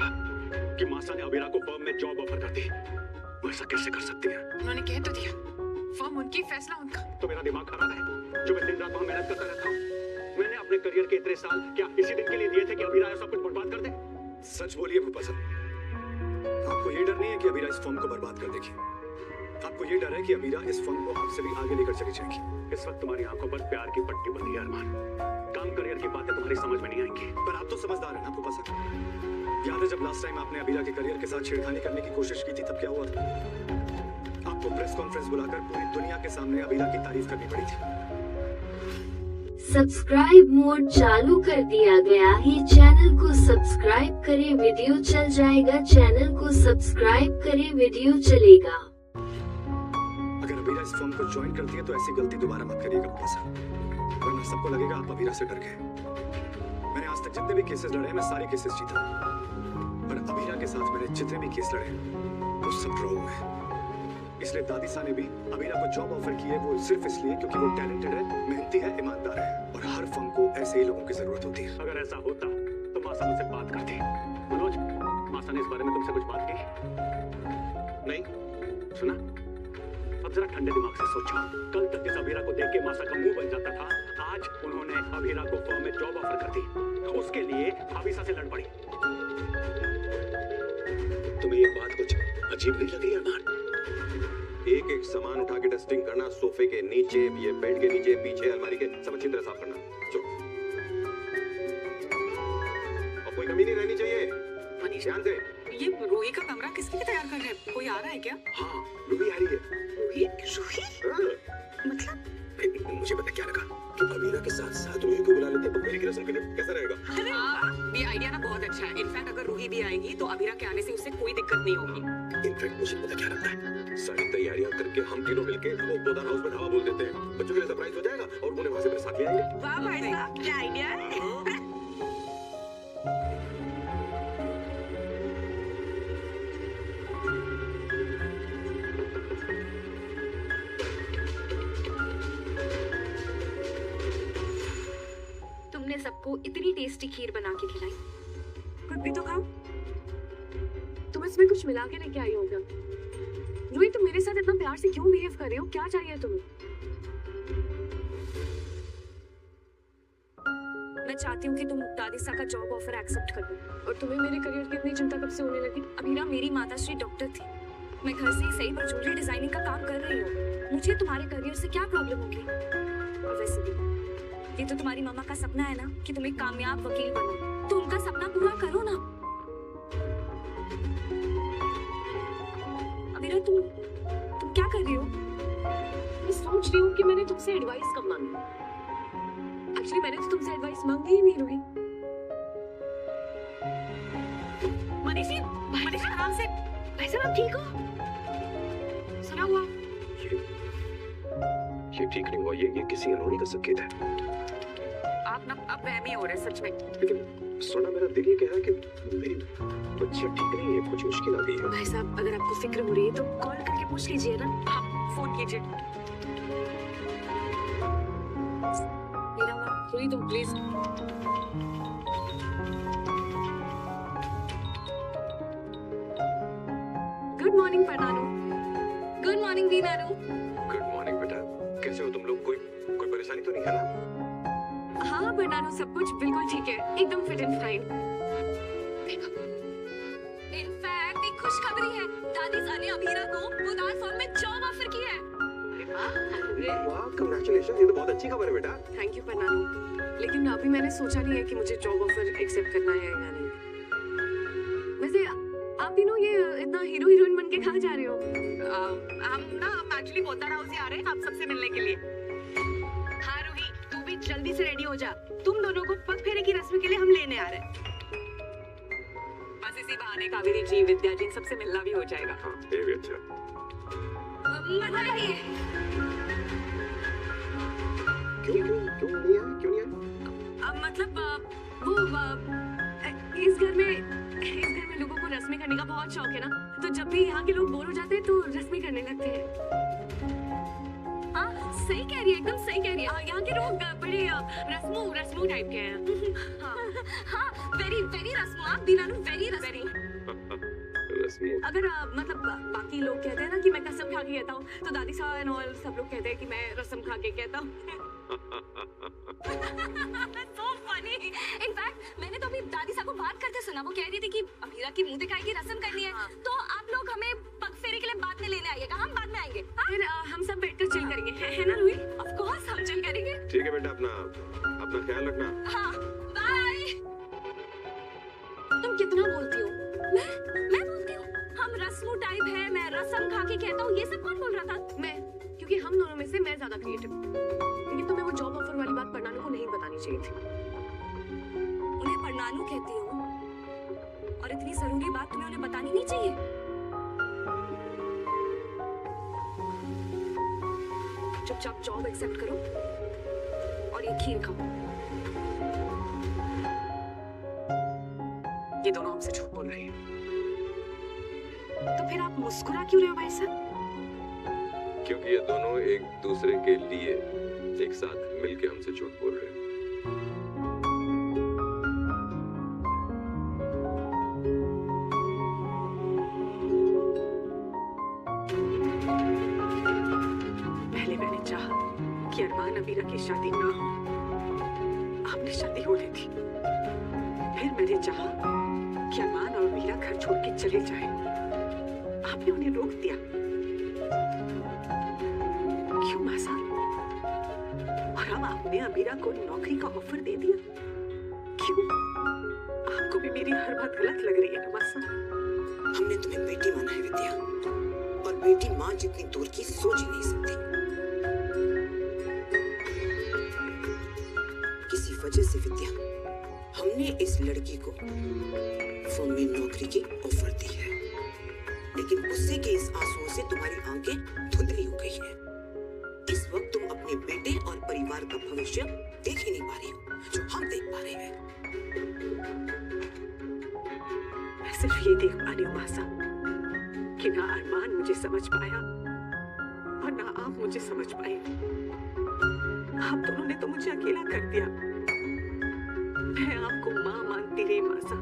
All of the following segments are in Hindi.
था कि मासा ने अबीरा को फर्म में जॉब ऑफर कर दी। वो ऐसा कैसे कर सकती है? उन्होंने कह तो दिया, फर्म उनकी, फैसला उनका। तो मेरा दिमाग खराब है जो मैं दिन रात वहां मेहनत करता रहता हूँ। मैंने अपने करियर के इतने साल क्या इसी दिन के लिए दिए थे कि अबीरा सब कुछ बर्बाद कर दे? सच बोलिए फूफा साहब, आपको ये डर नहीं है कि अबीरा इस फर्म को बर्बाद कर देगी? आपको ये डर है कि अबीरा इस फर्म को आपसे भी आगे लेकर चली जाएगी? इस वक्त तुम्हारी आंखों पर प्यार की पट्टी बंधी है अरमान। काम करियर की बातें तुम्हारी समझ में नहीं आएंगी। पर आप तो समझदार है ना फूफा साहब। याद है जब लास्ट टाइम आपने अबीरा के करियर के साथ छेड़खानी करने की कोशिश की थी तब क्या हुआ था? आपको प्रेस कॉन्फ्रेंस बुलाकर पूरी दुनिया के सामने अबीरा की तारीफ करनी पड़ी थी। सब्सक्राइब मोड चालू कर दिया गया है। चैनल को सब्सक्राइब करें, वीडियो चल जाएगा। चैनल को सब्सक्राइब करें, वीडियो चलेगा। अगर अबीरा इस फर्म को ज्वाइन करती है तो ऐसी गलती दोबारा मत करिएगा फूफा साहब, वरना सबको लगेगा आप अबीरा से डर गए। मैंने आज तक जितने भी केसेस लड़े हैं मैं सारे केसेस जीता, पर अबीरा के साथ मैंने जितने भी केस लड़े वो सब ड्रॉ हुए। इसलिए दादी सा ने भी अबीरा को जॉब ऑफर की है, वो सिर्फ इसलिए क्योंकि वो टैलेंटेड है, मेहनती है, ईमानदार है, और हर फर्म को ऐसे ही लोगों की जरूरत होती है। अगर ऐसा होता तो मासा मुझसे बात करती। मनोज, मासा ने इस बारे में तुमसे कुछ बात की? नहीं सुना? अब जरा ठंडे दिमाग से सोचो। कल तक जिस अबीरा को देख के मासा का मुंह बन जाता था, आज उन्होंने अबीरा को फर्म में जॉब ऑफर कर दी। तो उसके लिए भाविसा से लड़ पड़ी। तुम्हें ये बात कुछ अजीब नहीं लग रही अरमान? एक एक सामान उठा के डस्टिंग करना, सोफे के नीचे, ये बेड के नीचे, पीछे अलमारी के, सब अच्छी तरह साफ करना। चलो, और कोई कमी नहीं रहनी चाहिए। मनीष, ध्यान से। ये रूही का कमरा किसके लिए तैयार कर रहे हैं? कोई आ रहा है क्या? हाँ, रूही आ रही है। रूही? रूही? मतलब? मुझे पता क्या लगा कि अबीरा के साथ साथ रूही को बुला लेते हैं, मेरी की रस्म के लिए कैसा रहेगा? अरे वाह, ये आइडिया ना बहुत अच्छा है। इनफैक्ट अगर रूही भी आएगी तो अबीरा के आने से उससे कोई दिक्कत नहीं होगी। इनफैक्ट मुझे पता क्या लगता है, सारी तैयारियां करके हम तीनों मिलके वो बोदान हाउस में ढाबा बोल देते हैं। बच्चों के लिए सरप्राइज हो जाएगा और उन्हें वहां से मेरे साथ ले आएंगे। वाह भाई साहब, क्या आइडिया है। तुमने सबको इतनी टेस्टी खीर बना के खिलाई। खुद भी तो खाओ। तुम इसमें कुछ मिला के लेके आई हो क्या? रूही, तुम मेरे साथ इतना प्यार से क्यों बिहेव कर रहे हो? क्या चाहिए तुम्हें? मैं चाहती हूँ कि तुम दादीसा का जॉब ऑफर एक्सेप्ट कर लो। और तुम्हें मेरे करियर की इतनी चिंता कब से होने लगी? अबीरा मेरी माताश्री डॉक्टर थी। मैं घर से ही सही पर ज्वेलरी डिजाइनिंग का काम कर रही हूँ। मुझे तुम्हारे करियर से क्या प्रॉब्लम होगी? और वैसे भी ये तो तुम्हारी मामा का सपना है ना कि तुम एक कामयाब वकील बनो, तो उनका सपना पूरा करो ना। अबीरा, तुम क्या कर रही हो? मैं सोच रही हूँ कि मैंने तुमसे एडवाइस कब मांगी। एक्चुअली मैंने तो तुमसे एडवाइस मांगी ही नहीं रूही। मनीषी, मनीषी आराम से। भाई साहब, आप ठीक हो? सुना हुआ? ये ठीक नहीं हुआ, ये किसी अनहोनी का संकेत है। आप ना अब वहमी हो रहे सच में। लेकिन सोना, मेरा दिल ये कह रहा है कि मेरी बच्चियां ठीक नहीं है, कुछ मुश्किल आ गई है। भाई साहब, अगर आपको फिक्र हो रही है तो कॉल करके पूछ लीजिए ना। आप फोन कीजिए। रूही, तुम प्लीज। गुड मॉर्निंग परनानू। गुड मॉर्निंग वीनारू। गुड मॉर्निंग बेटा, कैसे हो तुम लोग? कोई परेशानी तो नहीं है ना? हाँ परनानू, सब कुछ बिल्कुल ठीक है, एकदम फिट एंड फाइन। इनफैक्ट एक खुशखबरी है, दादीसा ने अबीरा को बोदान फर्म में जॉब ऑफर की है। वाह, कांग्रेचुलेशन, ये तो बहुत अच्छी खबर है बेटा। थैंक यू परनानू, लेकिन अभी मैंने सोचा नहीं है कि मुझे जॉब ऑफर एक्सेप्ट करना है या नहीं। वैसे आप तीनों ये इतना हीरो हीरोइन बन के कहाँ जा रहे हो? हम एक्चुअली बोदान हाउस ही आ रहे हैं आप सबसे मिलने के लिए। हाँ रूही, तू भी जल्दी से रेडी हो जा। तुम दोनों को पग फेरे की रस्म के लिए हम लेने आ रहे हैं। बस इसी बहाने कावेरी जी, विद्या जी सबसे मिलना भी हो जाएगा। हाँ, ये भी अच्छा। मजा आएगी। क्यों नहीं आए? मतलब वो इस घर में लोगों को रस्में करने का बहुत शौक है ना, तो जब भी यहाँ के लोग बोर हो जाते हैं तो रस्में करने लगते हैं। हाँ, सही कह रही है, एकदम सही कह रही है। यहाँ के लोग बड़े रस्मू टाइप के हैं। हाँ, वेरी रस्मो, आप वीनारू, वेरी रस्मो। अगर मतलब बाकी लोग कहते हैं ना कि मैं कसम खा के कहता हूँ, तो दादी साहब एंड ऑल सब लोग कहते हैं कि मैं रसम खा के कहता हूँ। So funny. In fact, मैंने तो अभी दादी साहब को बात करते सुना, वो कह रही थी कि अमीरा की मुंह दिखाई की रस्म करनी है, तो आप लोग हमें पग फेरे के लिए बाद में लेने आइएगा, हम बाद में आएंगे। हाँ? फिर हम सब बैठकर चिल करेंगे, है ना रूही? Of course हम चिल करेंगे। ठीक है बेटा, अपना ख्याल रखना। हाँ, बाय। तुम कितना बोलती हो? मैं बोलती हूँ, हम रस्मू टाइप है, मैं रस्म खा के कहता हूँ, ये सब कौन बोल रहा था? मैं, क्योंकि हम दोनों में से मैं ज्यादा क्रिएटिव। लेकिन तुम्हें वो जॉब ऑफर वाली बात परनानू को नहीं बतानी चाहिए थी। उन्हें परनानू कहती हो, और इतनी जरूरी बात तुम्हें उन्हें बतानी नहीं चाहिए। चुपचाप जॉब एक्सेप्ट करो और ये खीर खाओ। ये दोनों हमसे झूठ बोल रहे हैं। तो फिर आप मुस्कुरा क्यों रहे हो भाई साहब? क्योंकि ये दोनों एक दूसरे के लिए एक साथ मिलके हमसे झूठ बोल रहे हैं। पहले मैंने चाहा कि अरमान अमीरा की शादी ना हो, आपने शादी होने दी। फिर मैंने चाहा कि अरमान और अमीरा घर छोड़ के चले जाएं, आपने उन्हें रोक दिया। क्यों मासा? और अब आपने अमीरा को नौकरी का ऑफर दे दिया। क्यों? आपको भी मेरी हर बात गलत लग रही है ना मासा? हमने तुम्हें बेटी माना है विद्या, और बेटी माँ जितनी दूर की सोच ही नहीं सकती। किसी वजह से विद्या, हमने इस लड़की को फर्म में नौकरी की ऑफर दी है, लेकिन गुस्से के इस आंसुओं से तुम्हारी आंखें धुंधली हो गई हैं। इस वक्त तुम अपने बेटे और परिवार का भविष्य देख ही नहीं पा रही हो, जो हम देख पा रहे हैं। मैं सिर्फ ये देख पा रही हूँ मासा कि ना अरमान मुझे समझ पाया और ना आप मुझे समझ पाए। आप दोनों ने तो मुझे अकेला कर दिया। मैं आपको माँ मानती रही मासा,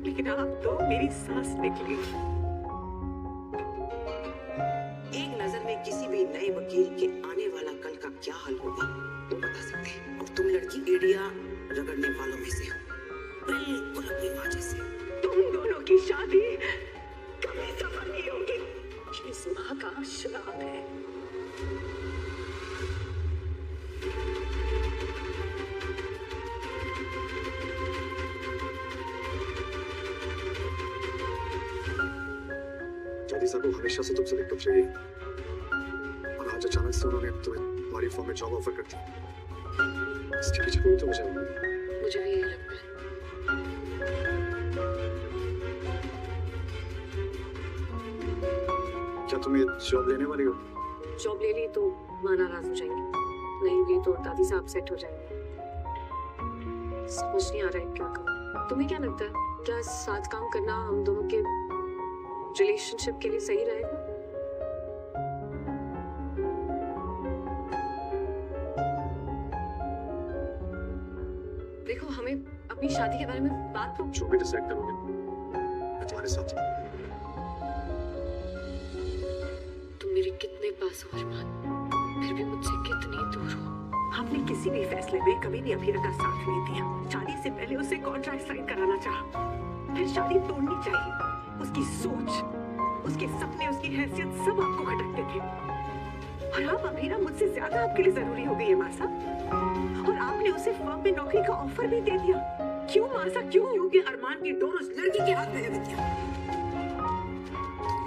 लेकिन आप तो मेरी सांस निकली। एक नजर में किसी भी नए वकील के आने वाला कल का क्या हल होगा तो बता सकते हैं। और तुम लड़की एड़िया रगड़ने वालों में से हो, बिल्कुल अपनी माँ जैसे। तुम दोनों की शादी कभी सफल नहीं होगी। इस माँ का श्राप है। दादी साहब को हमेशा से तुमसे एक चाहिए, और आज अचानक से उन्होंने तुम्हारी फॉर्म में जॉब ऑफर कर दी। इसके पीछे कोई तो वजह होगी। मुझे भी यही लगता है। क्या तुम ये जॉब लेने वाली हो? जॉब ले ली तो माँ नाराज हो जाएंगी, नहीं ली तो दादी साहब सेट हो जाएंगे। समझ नहीं आ रहा है क्या करूं। तुम्हें क्या लगता है, क्या साथ काम करना हम दोनों के रिलेशनशिप के लिए सही रहेगा? देखो, हमें अपनी शादी के बारे में बात तो जो भी डिसाइड करोगे मैं तुम्हारे साथ हूं। तुम मेरे कितने पास हो अरमान, फिर भी मुझसे कितनी दूर हो। आपने किसी भी फैसले में कभी भी अमीरा का साथ नहीं दिया। शादी से पहले उसे कॉन्ट्रैक्ट साइन कराना चाहा, फिर शादी तोड़नी चाहिए। उसकी सोच, उसके सपने, उसकी हैसियत सब आपको खटकते थे। और अब अमीरा मुझसे ज्यादा आपके लिए जरूरी हो गई है मासा, और आपने उसे फर्म में नौकरी का ऑफर भी दे दिया। क्यों मासा, क्यों? क्योंकि अरमान की डोर उस लड़की के हाथ में है विद्या।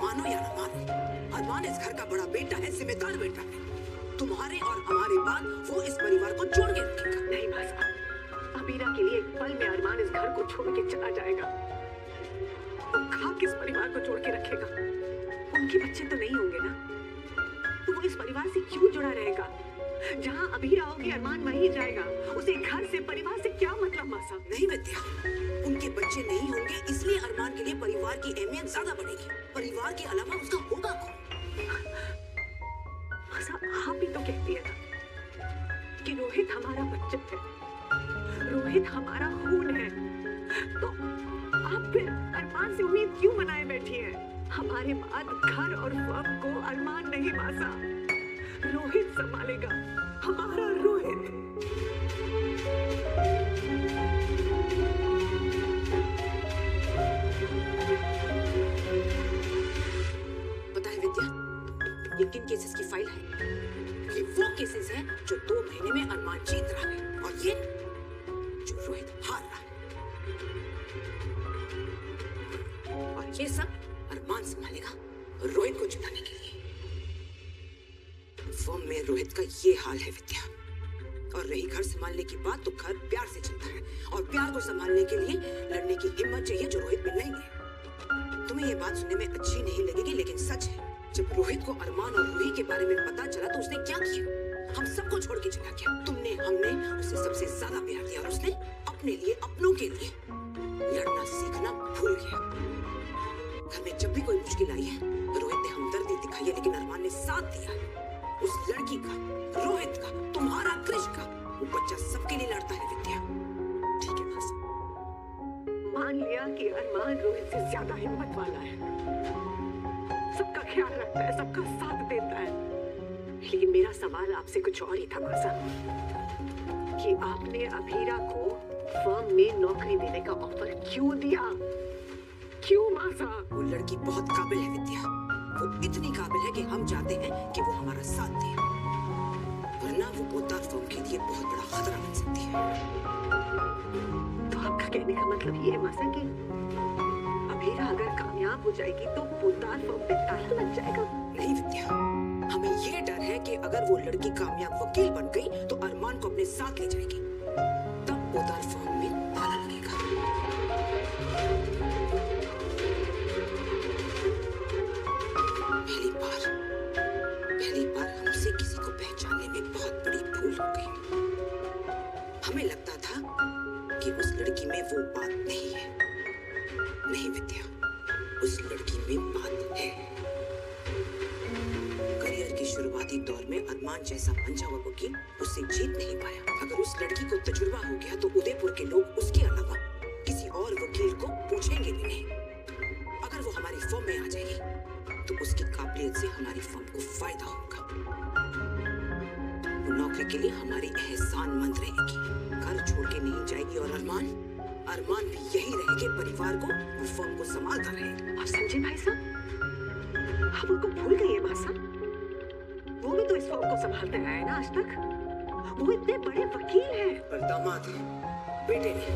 मानो या ना मानो, अरमान इस घर का बड़ा बेटा है, जिम्मेदार बेटा है। तुम्हारे और हमारे बाद वो इस परिवार को जोड़ के रखेगा। नहीं मासा, अमीरा के लिए एक पल में अरमान इस घर को छोड़ के चला जाएगा। वो कहाँ किस परिवार को जोड़ के रखेगा? उनके बच्चे तो नहीं होंगे ना, तो वो इस परिवार से क्यों जुड़ा रहेगा? जहाँ अमीरा होगी अरमान वहीं जाएगा। उसे घर से, परिवार से क्या मतलब मासा? नहीं विद्या, उनके बच्चे नहीं होंगे, इसलिए अरमान के लिए परिवार की अहमियत ज्यादा बढ़ेगी। परिवार के अलावा उसका होगा कौन? मासा, आप ही तो कहती है ना कि रोहित हमारा बच्चा है, रोहित हमारा खून है। तो आप फिर अरमान से उम्मीद क्यों बनाए बैठी है? हमारे बाद घर और फर्म को अरमान नहीं मासा, रोहित संभालेगा, हमारा रोहित। पता है विद्या, ये किन केसेस की फाइल है? ये वो केसेस हैं जो 2 महीने में अरमान जीत रहा है और ये जो रोहित हार रहा है। और ये सब अरमान संभालेगा रोहित को जिताने के लिए। फर्म में रोहित का ये हाल है विद्या। और रही घर संभालने की बात, तो घर प्यार से चलता है और प्यार को संभालने के लिए लड़ने की हिम्मत चाहिए जो रोहित में नहीं है। तुम्हें ये बात सुनने में अच्छी नहीं लगेगी, लेकिन सच है। जब रोहित को अरमान और रूही के बारे में पता चला तो उसने क्या किया? हम सबको छोड़ के चला गया। हमने उसे सबसे ज्यादा प्यार दिया और उसने अपने लिए, अपनों के लिए लड़ना सीखना भूल गया। घर में जब भी कोई मुश्किल आई है, रोहित ने हमदर्दी दिखाई है, लेकिन अरमान ने साथ दिया है। उस लड़की का, रोहित का, तुम्हारा, क्रिश का, वो बच्चा सबके लिए लड़ता है विद्या। ठीक है बस, मान लिया कि अरमान रोहित से ज्यादा हिम्मत वाला है, सबका ख्याल रखता है, सबका साथ देता है। लेकिन मेरा सवाल आपसे कुछ और ही था मासा, कि आपने अभीरा को फर्म में नौकरी देने का ऑफर क्यों दिया? क्यों मासा? वो लड़की बहुत काबिल है विद्या। वो इतनी काबिल है कि हम चाहते हैं कि वो हमारा साथ दे, वरना वो पोद्दार फर्म के लिए बहुत बड़ा खतरा बन सकती है। तो आपका कहने का मतलब ये है मासा कि अभीरा अगर कामयाब हो जाएगी तो पोद्दार फर्म पे ताला लग जाएगा? नहीं विद्या, हमें ये डर है कि अगर वो लड़की कामयाब वकील बन गई तो अरमान को अपने साथ ले जाएगी, तब पोद्दार फर्म में ताला लगेगा। पहली बार हमसे किसी को पहचानने में बहुत बड़ी भूल हो गई। हमें लगता था कि उस लड़की में वो बात नहीं है। नहीं विद्या, उस लड़की में बात है। करियर के शुरुआती दौर में अरमान जैसा मंझा हुआ वकील उससे जीत नहीं पाया। अगर उस लड़की को तजुर्बा हो गया तो उदयपुर के लोग उसके अलावा किसी और वकील को पूछेंगे भी नहीं। अगर वो हमारी फर्म में आ जाएगी तो उसकी काबिलियत से हमारी फर्म को फायदा होगा। वो नौकरी के लिए हमारी एहसानमंद रहेगी, घर छोड़ के नहीं जाएगी। और अरमान भी यही रहेगी, परिवार को, वो फर्म को संभालता रहे। और संजय भाई साहब, आप उनको भूल गए हैं मासा? वो भी तो इस फर्म को संभालते रहे हैं ना आज तक। वो इतने बड़े वकील हैं। पर दामाद है, बेटे नहीं।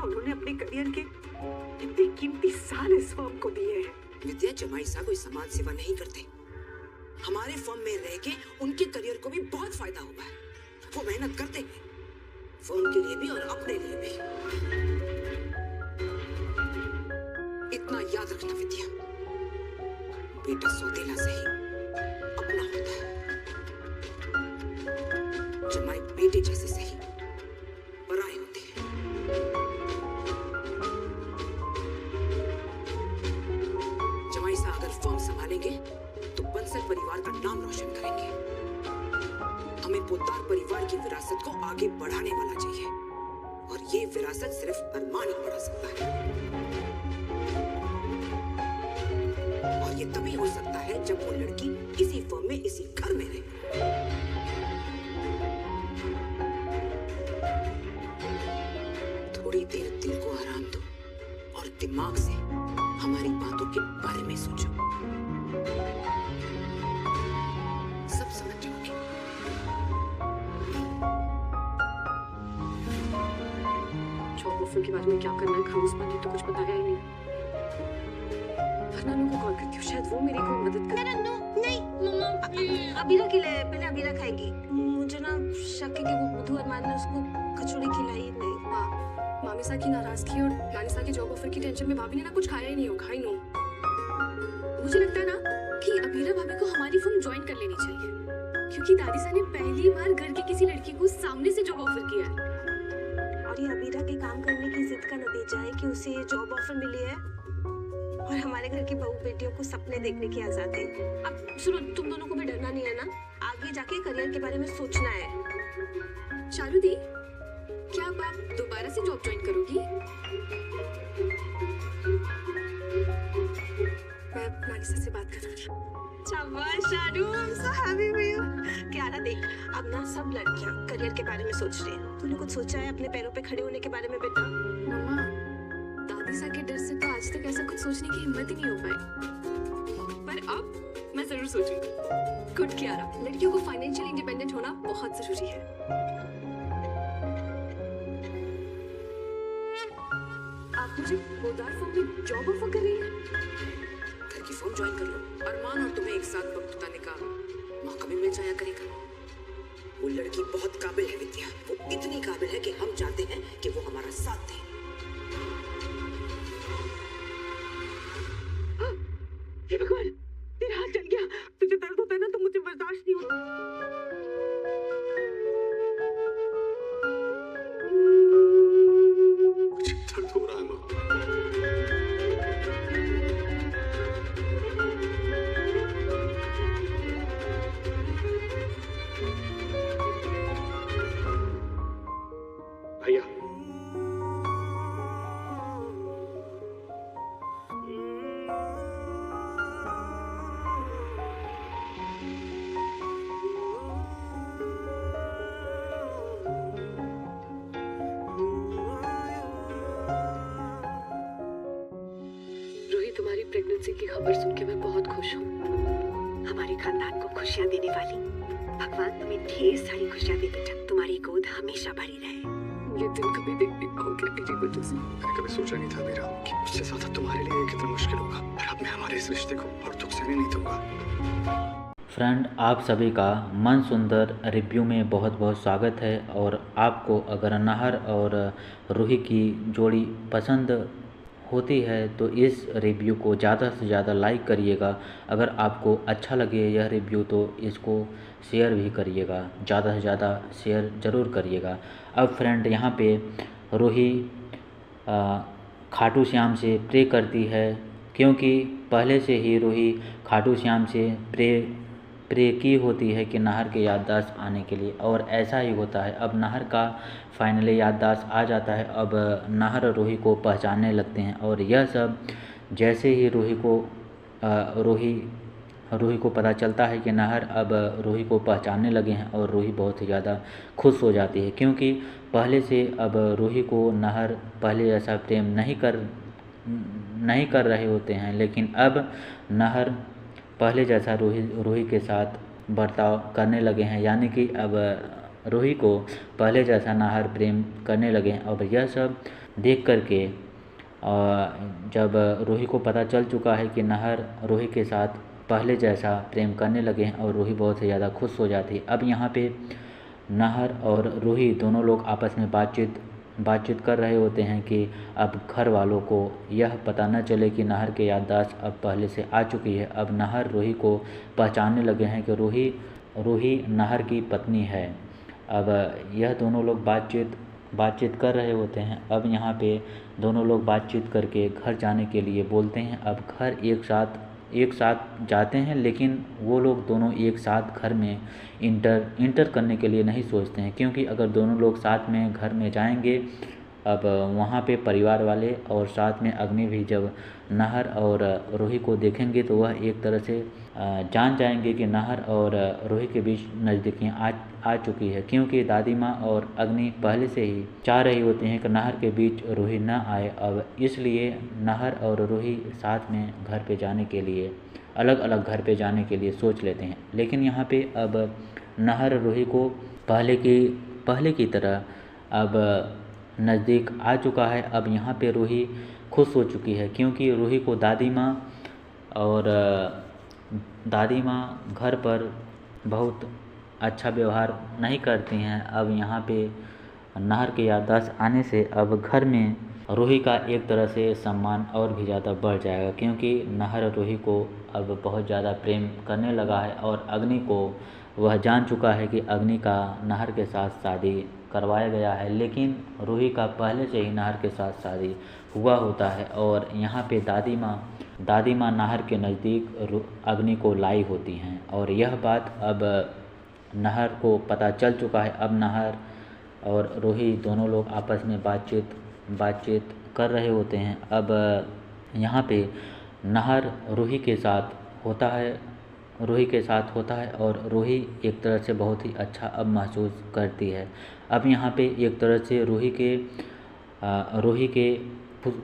उन्होंने अपने करियर के इतने कीमती साल इस फर्म को दिए हैं। विद्या, जमाई साहब कोई समाज सेवा नहीं करते। हमारे फर्म में रह के उनके करियर को भी बहुत फायदा हुआ है। वो मेहनत करते हैं, फर्म के लिए भी और अपने लिए भी। इतना याद रखना विद्या, बेटा सौतेला सही अपना होता है, जमाई बेटे जैसे सही पराए होते हैं। जमाई साहब अगर फर्म संभालेंगे तो बंसल परिवार का नाम रोशन करेंगे। हमें पोद्दार परिवार की विरासत को आगे बढ़ाने वाला चाहिए, और ये विरासत सिर्फ अरमान ही बढ़ा सकता है। और ये तभी हो सकता है जब वो लड़की इसी फर्म में, इसी घर में रहे। थोड़ी देर दिल को आराम दो और दिमाग से हमारी बातों के बारे में सोचो। सब समझ जाओगे। जॉब ऑफर के बारे में क्या करना है, खामोश बात तो कुछ बताया ही नहीं। नन्नू को कॉल करती हूँ, शायद वो मेरी कोई मदद कर। नन्नू नहीं, मम्मा अबीरा खिलाए, पहले अबीरा खाएगी। मुझे ना शक है कि वो बुधू अरमान ने उसको कचौड़ी खिलाई नहीं। मामी सा की नाराजगी और नानी सा की जॉब ऑफर की टेंशन में भाभी ने ना कुछ खाया ही नहीं होगा। ही नो, मुझे लगता है ना कि अबीरा भाभी को हमारी फर्म ज्वाइन कर लेनी चाहिए, क्योंकि दादी सा ने पहली बार घर की किसी लड़की को सामने से जॉब ऑफर किया है। और ये अबीरा के काम करने की जिद का नतीजा है कि उसे ये जॉब ऑफर मिली है। और हमारे घर की बहू बेटियों को सपने देखने की आजादी। अब सुनो, तुम दोनों को भी डरना नहीं है ना, आगे जाके करियर के बारे में सोचना है। चारू दी, क्या अब आप दोबारा से जॉब ज्वाइन करोगी? मैं नागिसा से बात करूंगी। शाबाश Shanu, I'm so happy for you। क्यारा देख, अब ना सब लड़कियां करियर के बारे में सोच रही हैं। तूने कुछ सोचा है अपने पैरों पे खड़े होने के बारे में बेटा? मम्मा, दादी के डर से तो आज तक ऐसा कुछ सोचने की हिम्मत ही नहीं हो पाई, पर अब मैं जरूर सोचूंगी। गुड कियारा, लड़कियों को फाइनेंशियल इंडिपेंडेंट होना बहुत जरूरी है। आप मुझे बोलदार फॉर्म में जॉब ऑफर कर रही हैं? घर की फॉर्म ज्वाइन कर लो। अरमान और तुम्हें एक साथ वक्त बिताने का मौका भी मिल जाया करेगा। वो लड़की बहुत काबिल है विद्या, वो इतनी काबिल है कि हम चाहते हैं कि वो हमारा साथ दे। हे भगवान, तेरा हाथ जल गया। तुझे दर्द होता है ना तो मुझे बर्दाश्त नहीं होता। मुझे दर्द हो रहा है माँ। भैया, रूही, तुम्हारी प्रेगनेंसी की खबर सुन के मैं बहुत खुश हूँ। हमारे खानदान को खुशियाँ देने वाली भगवान तुम्हें ढेर सारी खुशियाँ दे बेटा। तुम्हारी गोद हमेशा भरी रहे। ये दिन कभी देख नहीं पाओगे मेरी वजह से। मैंने कभी सोचा नहीं था मीरा कि मुझसे ज्यादा तुम्हारे लिए ये कितना मुश्किल होगा, पर अब मैं हमारे इस रिश्ते को और दुख सहने नहीं दूंगा। फ्रेंड, आप सभी का मन सुंदर रिव्यू में बहुत बहुत स्वागत है। और आपको अगर नाहर और रूही की जोड़ी पसंद होती है तो इस रिव्यू को ज़्यादा से ज़्यादा लाइक करिएगा। अगर आपको अच्छा लगे यह रिव्यू तो इसको शेयर भी करिएगा, ज़्यादा से ज़्यादा शेयर ज़रूर करिएगा। अब फ्रेंड, यहाँ पे रूही खाटू श्याम से प्रे करती है, क्योंकि पहले से ही रूही खाटू श्याम से प्रे की होती है कि नाहर के याददाश्त आने के लिए, और ऐसा ही होता है। अब नाहर का फाइनली याददाश्त आ जाता है। अब नाहर और रूही को पहचानने लगते हैं, और यह सब जैसे ही रूही को पता चलता है कि नाहर अब रूही को पहचानने लगे हैं, और रूही बहुत ही ज़्यादा खुश हो जाती है, क्योंकि पहले से अब रूही को नाहर पहले जैसा प्रेम नहीं कर रहे होते हैं, लेकिन अब नाहर पहले जैसा रूही के साथ बर्ताव करने लगे हैं, यानी कि अब रूही को पहले जैसा नाहर प्रेम करने लगे हैं। अब यह सब देख करके जब रूही को पता चल चुका है कि नाहर रूही के साथ पहले जैसा प्रेम करने लगे हैं, और रूही बहुत ही ज़्यादा खुश हो जाती है। अब यहाँ पे नाहर और रूही दोनों लोग आपस में बातचीत कर रहे होते हैं कि अब घर वालों को यह पता न चले कि नाहर के याददाश्त अब पहले से आ चुकी है। अब नाहर रूही को पहचानने लगे हैं कि रूही नाहर की पत्नी है। अब यह दोनों लोग बातचीत कर रहे होते हैं। अब यहाँ पे दोनों लोग बातचीत करके घर जाने के लिए बोलते हैं। अब घर एक साथ जाते हैं, लेकिन वो लोग दोनों एक साथ घर में इंटर करने के लिए नहीं सोचते हैं, क्योंकि अगर दोनों लोग साथ में घर में जाएंगे, अब वहाँ पे परिवार वाले और साथ में अग्नि भी जब नाहर और रूही को देखेंगे तो वह एक तरह से जान जाएंगे कि नाहर और रूही के बीच नज़दीकियाँ आ चुकी है, क्योंकि दादी माँ और अग्नि पहले से ही चाह रही होती हैं कि नाहर के बीच रूही ना आए। अब इसलिए नाहर और रूही साथ में घर पे जाने के लिए, अलग अलग घर पे जाने के लिए सोच लेते हैं। लेकिन यहाँ पे अब नाहर रूही को पहले की तरह अब नज़दीक आ चुका है। अब यहाँ पे रूही खुश हो चुकी है, क्योंकि रूही को दादी माँ घर पर बहुत अच्छा व्यवहार नहीं करती हैं। अब यहाँ पे नाहर के याददाश्त आने से अब घर में रूही का एक तरह से सम्मान और भी ज़्यादा बढ़ जाएगा, क्योंकि नाहर रूही को अब बहुत ज़्यादा प्रेम करने लगा है, और अग्नि को वह जान चुका है कि अग्नि का नाहर के साथ शादी करवाया गया है, लेकिन रूही का पहले से ही नाहर के साथ शादी हुआ होता है। और यहाँ पे दादी माँ दादी माँ नाहर के नज़दीक अग्नि को लाई होती हैं और यह बात अब नाहर को पता चल चुका है। अब नाहर और रूही दोनों लोग आपस में बातचीत कर रहे होते हैं। अब यहाँ पे नाहर रूही के साथ होता है और रूही एक तरह से बहुत ही अच्छा अब महसूस करती है। अब यहाँ पे एक तरह से रूही के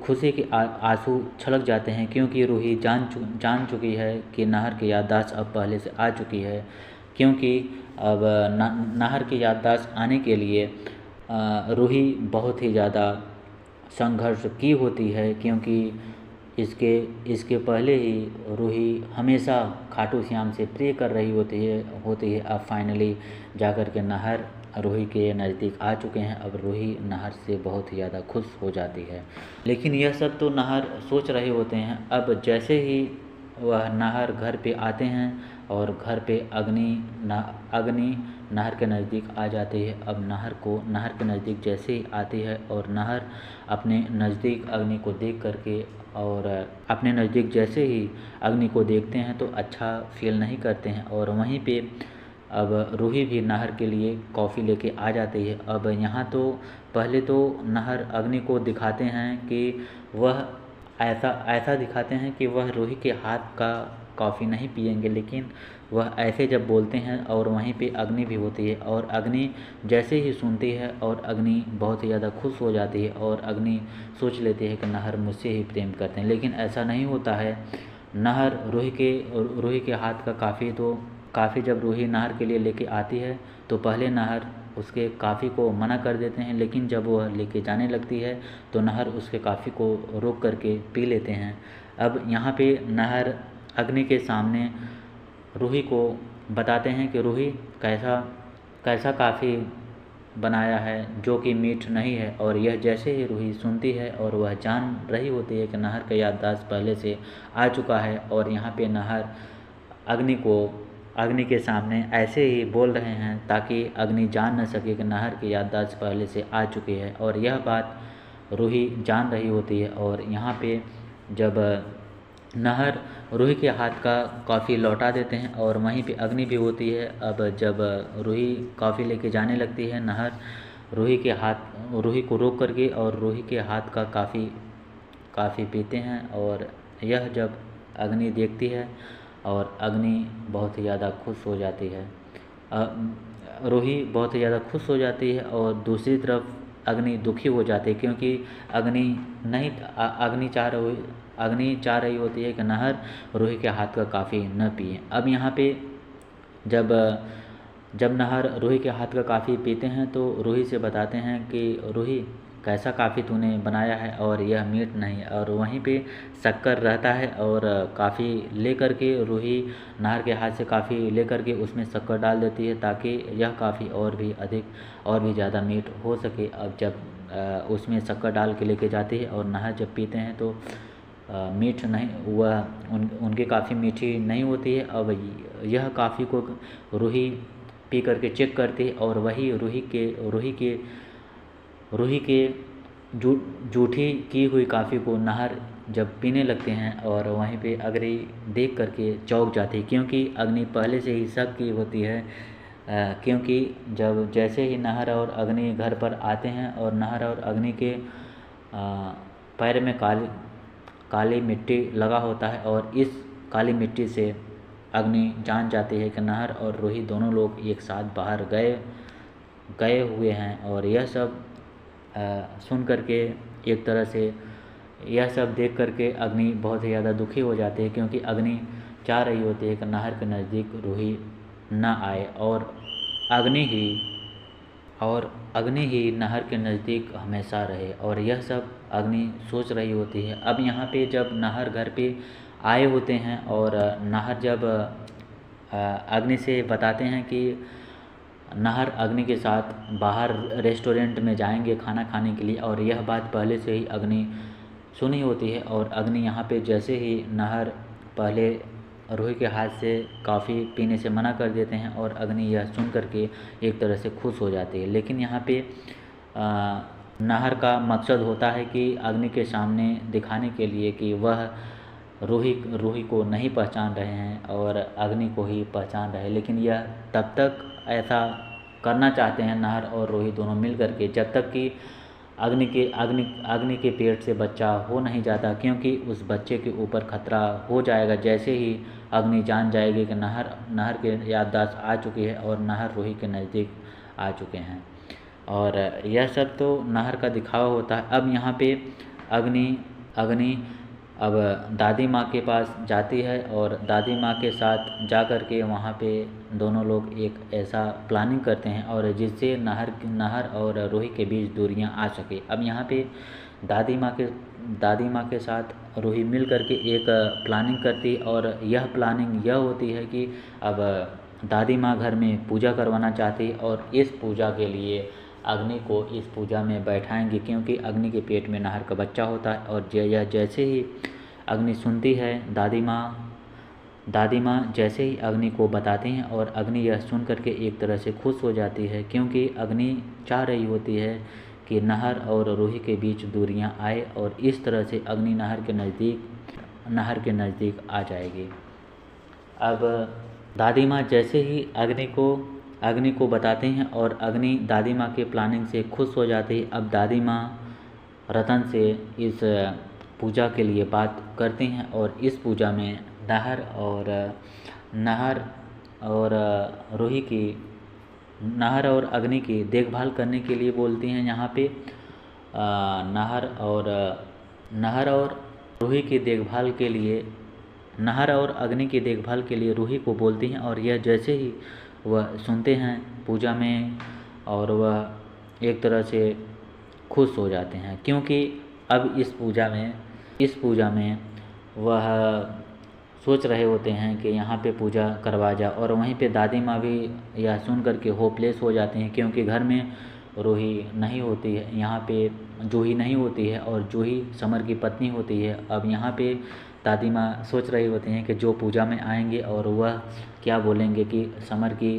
खुशी के आंसू छलक जाते हैं, क्योंकि रूही जान चुकी है कि नाहर की याददाश्त अब पहले से आ चुकी है। क्योंकि अब नाहर की याददाश्त आने के लिए रूही बहुत ही ज़्यादा संघर्ष की होती है, क्योंकि इसके पहले ही रूही हमेशा खाटू श्याम से प्रे कर रही होती है। अब फाइनली जाकर के नाहर रूही के नज़दीक आ चुके हैं। अब रूही नाहर से बहुत ही ज़्यादा खुश हो जाती है। लेकिन यह सब तो नाहर सोच रहे होते हैं। अब जैसे ही वह नाहर घर पे आते हैं और घर पे अग्नि नाहर के नज़दीक आ जाती है। अब नाहर के नज़दीक जैसे ही आती है और नाहर अपने नज़दीक अग्नि को देख करके और अपने नज़दीक जैसे ही अग्नि को देखते हैं तो अच्छा फील नहीं करते हैं। और वहीं पे अब रूही भी नाहर के लिए कॉफ़ी लेके आ जाती है। अब यहाँ तो पहले तो नाहर अग्नि को दिखाते हैं कि वह ऐसा दिखाते हैं कि वह रूही के हाथ का कॉफ़ी नहीं पिएंगे, लेकिन वह ऐसे जब बोलते हैं और वहीं पे अग्नि भी होती है और अग्नि जैसे ही सुनती है और अग्नि बहुत ही ज़्यादा खुश हो जाती है और अग्नि सोच लेती है कि नाहर मुझसे ही प्रेम करते हैं। लेकिन ऐसा नहीं होता है। नाहर रूही के हाथ का काफ़ी जब रूही नाहर के लिए लेके आती है तो पहले नाहर उसके काफ़ी को मना कर देते हैं, लेकिन जब वह लेके जाने लगती है तो नाहर उसके काफ़ी को रोक करके पी लेते हैं। अब यहाँ पे नाहर अग्नि के सामने रूही को बताते हैं कि रूही कैसा काफ़ी बनाया है जो कि मीठ नहीं है। और यह जैसे ही रूही सुनती है और वह जान रही होती है कि नाहर का याददाश्त पहले से आ चुका है और यहाँ पे नाहर अग्नि के सामने ऐसे ही बोल रहे हैं ताकि अग्नि जान न सके कि नाहर की याददाश्त पहले से आ चुकी है। और यह बात रूही जान रही होती है। और यहाँ पे जब नाहर रूही के हाथ का कॉफ़ी लौटा देते हैं और वहीं पे अग्नि भी होती है। अब जब रूही कॉफ़ी लेके जाने लगती है, नाहर रूही को रोक करके और रूही के हाथ का काफ़ी पीते हैं। और यह जब अग्नि देखती है और अग्नि बहुत ही ज़्यादा खुश हो जाती है। रूही बहुत ही ज़्यादा खुश हो जाती है और दूसरी तरफ अग्नि दुखी हो जाती है, क्योंकि अग्नि चाह रही होती है कि नाहर रूही के हाथ का काफ़ी न पिए। अब यहाँ पे जब नाहर रूही के हाथ का काफ़ी पीते हैं तो रूही से बताते हैं कि रूही कैसा काफ़ी तूने बनाया है और यह मीठ नहीं। और वहीं पे शक्कर रहता है और काफ़ी ले करके रूही नाहर के हाथ से काफ़ी ले करके उसमें शक्कर डाल देती है ताकि यह काफ़ी और भी ज़्यादा मीठ हो सके। अब जब उसमें शक्कर डाल के लेके जाती है और नाहर जब पीते हैं तो मीठ नहीं, वह उनकी काफ़ी मीठी नहीं होती है। अब यह काफ़ी को रूही पी करके चेक करती है और वही रूही के जूठी की हुई काफ़ी को नाहर जब पीने लगते हैं और वहीं पे अग्नि देख करके चौंक जाती है, क्योंकि अग्नि पहले से ही शक की होती है। क्योंकि जब जैसे ही नाहर और अग्नि घर पर आते हैं और नाहर और अग्नि के पैर में काली मिट्टी लगा होता है और इस काली मिट्टी से अग्नि जान जाती है कि नाहर और रूही दोनों लोग एक साथ बाहर गए हुए हैं। और यह सब सुन करके एक तरह से यह सब देख करके अग्नि बहुत ही ज़्यादा दुखी हो जाती है, क्योंकि अग्नि चाह रही होती है कि नाहर के नज़दीक रूही ना आए और अग्नि ही नाहर के नज़दीक हमेशा रहे। और यह सब अग्नि सोच रही होती है। अब यहाँ पे जब नाहर घर पे आए होते हैं और नाहर जब अग्नि से बताते हैं कि नाहर अग्नि के साथ बाहर रेस्टोरेंट में जाएंगे खाना खाने के लिए, और यह बात पहले से ही अग्नि सुनी होती है। और अग्नि यहाँ पे जैसे ही नाहर पहले रूही के हाथ से कॉफ़ी पीने से मना कर देते हैं और अग्नि यह सुन करके एक तरह से खुश हो जाती है। लेकिन यहाँ पे नाहर का मकसद होता है कि अग्नि के सामने दिखाने के लिए कि वह रूही को नहीं पहचान रहे हैं और अग्नि को ही पहचान रहे हैं। लेकिन यह तब तक ऐसा करना चाहते हैं नाहर और रूही दोनों मिल करके जब तक कि अग्नि के पेट से बच्चा हो नहीं जाता, क्योंकि उस बच्चे के ऊपर खतरा हो जाएगा जैसे ही अग्नि जान जाएगी कि नाहर के याददाश्त आ चुकी है और नाहर रूही के नज़दीक आ चुके हैं। और यह सब तो नाहर का दिखावा होता है। अब यहाँ पे अग्नि अब दादी माँ के पास जाती है और दादी माँ के साथ जा कर के वहाँ पे दोनों लोग एक ऐसा प्लानिंग करते हैं और जिससे नाहर और रूही के बीच दूरियाँ आ सके। अब यहाँ पे दादी माँ के साथ रूही मिल कर के एक प्लानिंग करती और यह प्लानिंग यह होती है कि अब दादी माँ घर में पूजा करवाना चाहती और इस पूजा के लिए अग्नि को इस पूजा में बैठाएंगे, क्योंकि अग्नि के पेट में नाहर का बच्चा होता है। और यह जैसे ही अग्नि सुनती है, दादी माँ जैसे ही अग्नि को बताती हैं और अग्नि यह सुन करके एक तरह से खुश हो जाती है, क्योंकि अग्नि चाह रही होती है कि नाहर और रूही के बीच दूरियां आए और इस तरह से अग्नि नाहर के नज़दीक आ जाएगी। अब दादी माँ जैसे ही अग्नि को बताते हैं और अग्नि दादी माँ के प्लानिंग से खुश हो जाती है। अब दादी माँ रतन से इस पूजा के लिए बात करती हैं और इस पूजा में नाहर और अग्नि की देखभाल करने के लिए बोलती हैं। यहाँ पे नाहर और रूही की देखभाल के लिए नाहर और अग्नि की देखभाल के लिए रूही को बोलती हैं और यह जैसे ही वह सुनते हैं पूजा में और वह एक तरह से खुश हो जाते हैं, क्योंकि अब इस पूजा में वह सोच रहे होते हैं कि यहाँ पे पूजा करवा जाए। और वहीं पे दादी माँ भी यह सुन कर के होपलेस हो जाती हैं, क्योंकि घर में रूही नहीं होती है, यहाँ पे जूही नहीं होती है और जूही समर की पत्नी होती है। अब यहाँ पे दादी माँ सोच रही होती हैं कि जो पूजा में आएंगे और वह क्या बोलेंगे कि समर की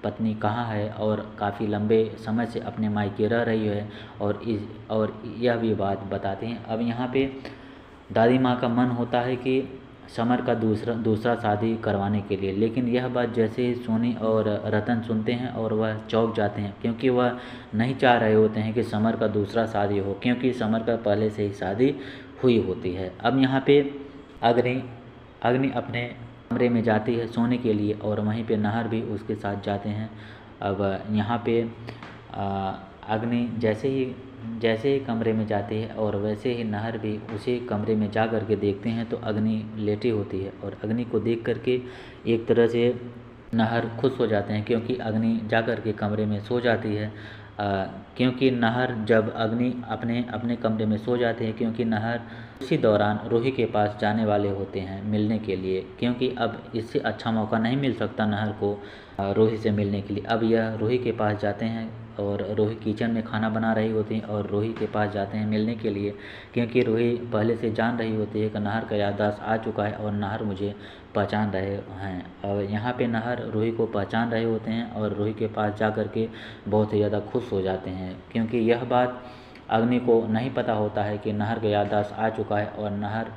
पत्नी कहाँ है और काफ़ी लंबे समय से अपने मायके रह रही है और यह भी बात बताते हैं। अब यहाँ पे दादी माँ का मन होता है कि समर का दूसरा शादी करवाने के लिए, लेकिन यह बात जैसे ही सोनी और रतन सुनते हैं और वह चौंक जाते हैं, क्योंकि वह नहीं चाह रहे होते हैं कि समर का दूसरा शादी हो, क्योंकि समर का पहले से ही शादी हुई होती है। अब यहाँ पे अग्नि अपने कमरे में जाती है सोने के लिए और वहीं पे नाहर भी उसके साथ जाते हैं। अब यहाँ पे अग्नि जैसे ही कमरे में जाती है और वैसे ही नाहर भी उसी कमरे में जा कर के देखते हैं तो अग्नि लेटी होती है और अग्नि को देख कर के एक तरह से नाहर खुश हो जाते हैं, क्योंकि अग्नि जा कर के कमरे में सो जाती है। क्योंकि नाहर जब अग्नि अपने कमरे में सो जाते हैं, क्योंकि नाहर उसी दौरान रूही के पास जाने वाले होते हैं मिलने के लिए, क्योंकि अब इससे अच्छा मौका नहीं मिल सकता नाहर को रूही से मिलने के लिए। अब यह रूही के पास जाते हैं और रूही किचन में खाना बना रही होती है और रूही के पास जाते हैं मिलने के लिए, क्योंकि रूही पहले से जान रही होती है कि नाहर का याददाश्त आ चुका है और नाहर मुझे पहचान रहे हैं। और यहाँ पे नाहर रूही को पहचान रहे होते हैं और रूही के पास जा कर के बहुत ही ज़्यादा खुश हो जाते हैं, क्योंकि यह बात अग्नि को नहीं पता होता है कि नाहर का याददाश्त आ चुका है और नाहर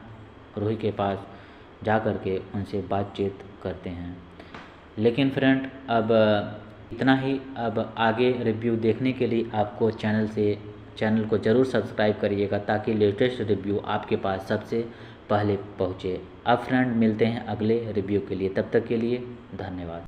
रूही के पास जा कर के उनसे बातचीत करते हैं। लेकिन फ्रेंड अब इतना ही। अब आगे रिव्यू देखने के लिए आपको चैनल को ज़रूर सब्सक्राइब करिएगा, ताकि लेटेस्ट रिव्यू आपके पास सबसे पहले पहुँचे। अब फ्रेंड मिलते हैं अगले रिव्यू के लिए, तब तक के लिए धन्यवाद।